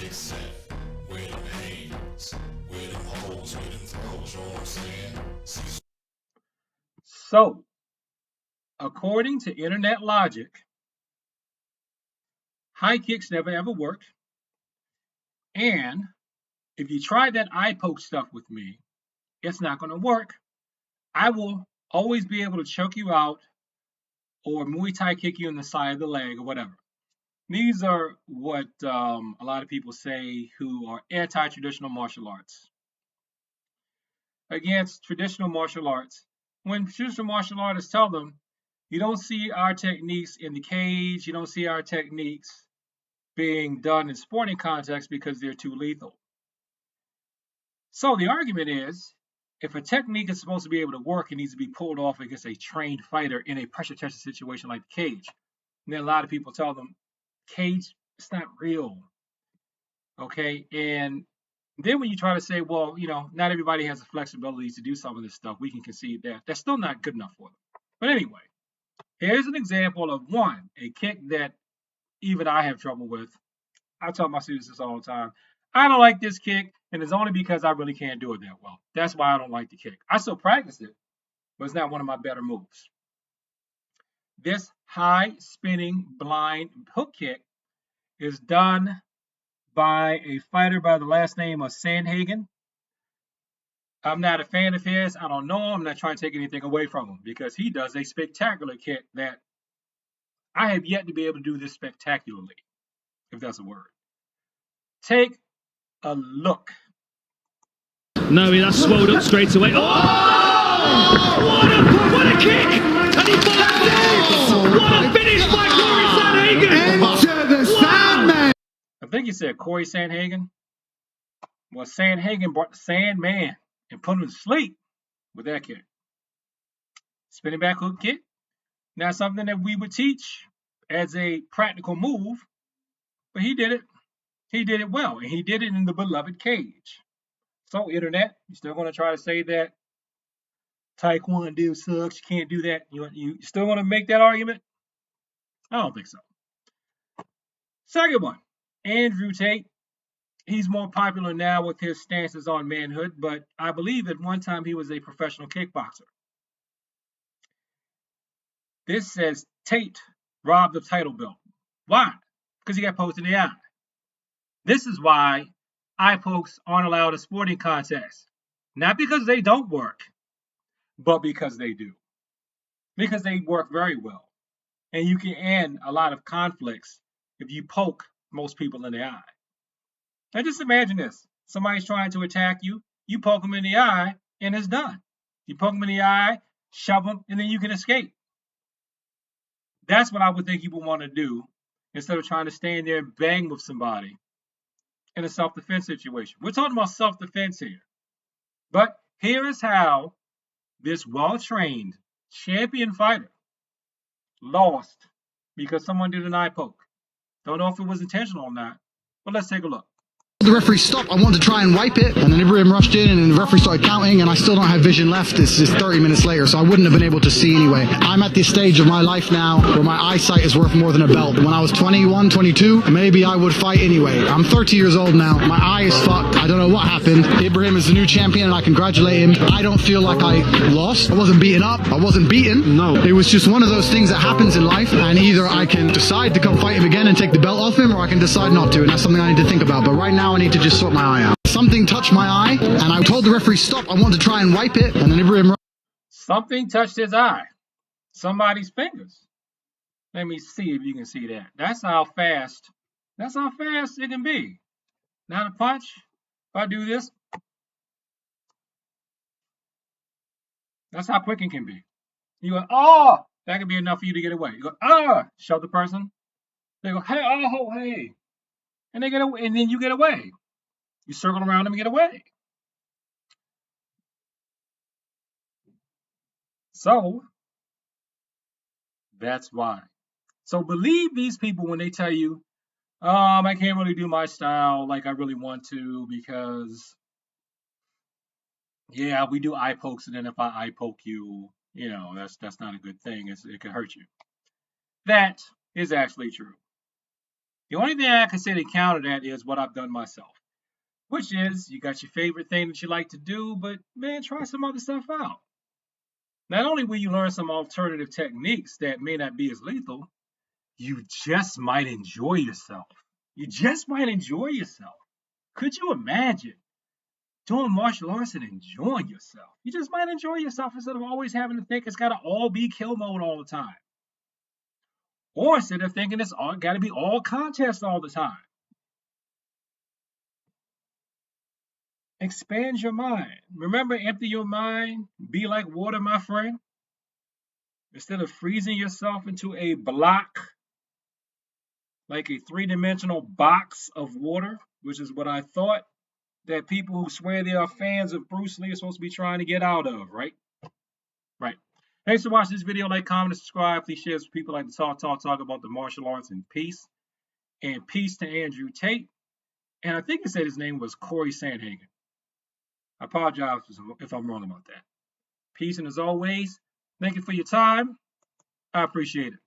kicks at? Where them hands? Where them holes? Where them throws? You know what I'm saying? So, according to internet logic, high kicks never ever work. And if you try that eye poke stuff with me, it's not going to work. I will always be able to choke you out or Muay Thai kick you in the side of the leg or whatever. These are what a lot of people say who are anti-traditional martial arts. Against traditional martial arts, when traditional martial artists tell them, you don't see our techniques in the cage, you don't see our techniques being done in sporting contexts because they're too lethal. So the argument is, if a technique is supposed to be able to work, it needs to be pulled off against a trained fighter in a pressure tested situation like the cage. And then a lot of people tell them, cage, it's not real. Okay. And then when you try to say, well, not everybody has the flexibility to do some of this stuff, we can concede that. That's still not good enough for them. But anyway, here's an example of a kick that even I have trouble with. I tell my students this all the time. I don't like this kick, and it's only because I really can't do it that well. That's why I don't like the kick. I still practice it, but it's not one of my better moves. This high spinning blind hook kick is done by a fighter by the last name of Sandhagen. I'm not a fan of his. I don't know him. I'm not trying to take anything away from him because he does a spectacular kick that I have yet to be able to do this spectacularly, if that's a word. Take a look. No, that's swelled up straight away. Oh! What a kick! And he follows. What a finish by Corey Sandhagen! Enter the Sandman! I think he said Corey Sandhagen. Well, Sandhagen brought the Sandman and put him to sleep with that kick. Spinning back hook kick. Not something that we would teach as a practical move, but he did it. He did it well, and he did it in the beloved cage. So, internet, you're still going to try to say that Taekwondo sucks, you can't do that. You still want to make that argument? I don't think so. Second one, Andrew Tate. He's more popular now with his stances on manhood, but I believe at one time he was a professional kickboxer. This says Tate robbed the title belt. Why? Because he got poked in the eye. This is why eye pokes aren't allowed in sporting contests. Not because they don't work, but because they do. Because they work very well. And you can end a lot of conflicts if you poke most people in the eye. Now just imagine this. Somebody's trying to attack you, you poke them in the eye, and it's done. You poke them in the eye, shove them, and then you can escape. That's what I would think you would want to do instead of trying to stand there and bang with somebody in a self-defense situation. We're talking about self-defense here. But here is how this well-trained champion fighter lost because someone did an eye poke. Don't know if it was intentional or not, but let's take a look. The referee stopped. I wanted to try and wipe it, and then Ibrahim rushed in, and the referee started counting, and I still don't have vision left. It's just 30 minutes later, so I wouldn't have been able to see anyway. I'm at this stage of my life now where my eyesight is worth more than a belt. When I was 21, 22, maybe I would fight anyway. I'm 30 years old now. My eye is fucked. I don't know what happened. Ibrahim is the new champion, and I congratulate him. I don't feel like I lost. I wasn't beaten up. I wasn't beaten. No. It was just one of those things that happens in life, and either I can decide to come fight him again and take the belt off him, or I can decide not to, and that's something I need to think about. But right now, I need to just sort my eye out. Something touched my eye, and I told the referee stop. I wanted to try and wipe it, and then Ibrahim. Something touched his eye. Somebody's fingers. Let me see if you can see that. That's how fast it can be. Not a punch. If I do this, that's how quick it can be. You go, oh, that could be enough for you to get away. You go, shove the person. They go, hey, oh, hey. And they get away, and then you get away. You circle around them and get away. So, that's why. So believe these people when they tell you, I can't really do my style like I really want to because, yeah, we do eye pokes, and then if I eye poke you, that's not a good thing. It can hurt you. That is actually true. The only thing I can say to counter that is what I've done myself, which is you got your favorite thing that you like to do, but man, try some other stuff out. Not only will you learn some alternative techniques that may not be as lethal, you just might enjoy yourself. You just might enjoy yourself. Could you imagine doing martial arts and enjoying yourself? You just might enjoy yourself instead of always having to think it's got to all be kill mode all the time. Or instead of thinking it's all got to be all contest all the time. Expand your mind. Remember, empty your mind. Be like water, my friend. Instead of freezing yourself into a block, like a three-dimensional box of water, which is what I thought that people who swear they are fans of Bruce Lee are supposed to be trying to get out of, right? Right. Thanks for watching this video. Like, comment, and subscribe. Please share this with people like to talk about the martial arts and peace. And peace to Andrew Tate. And I think he said his name was Corey Sandhagen. I apologize if I'm wrong about that. Peace, and as always, thank you for your time. I appreciate it.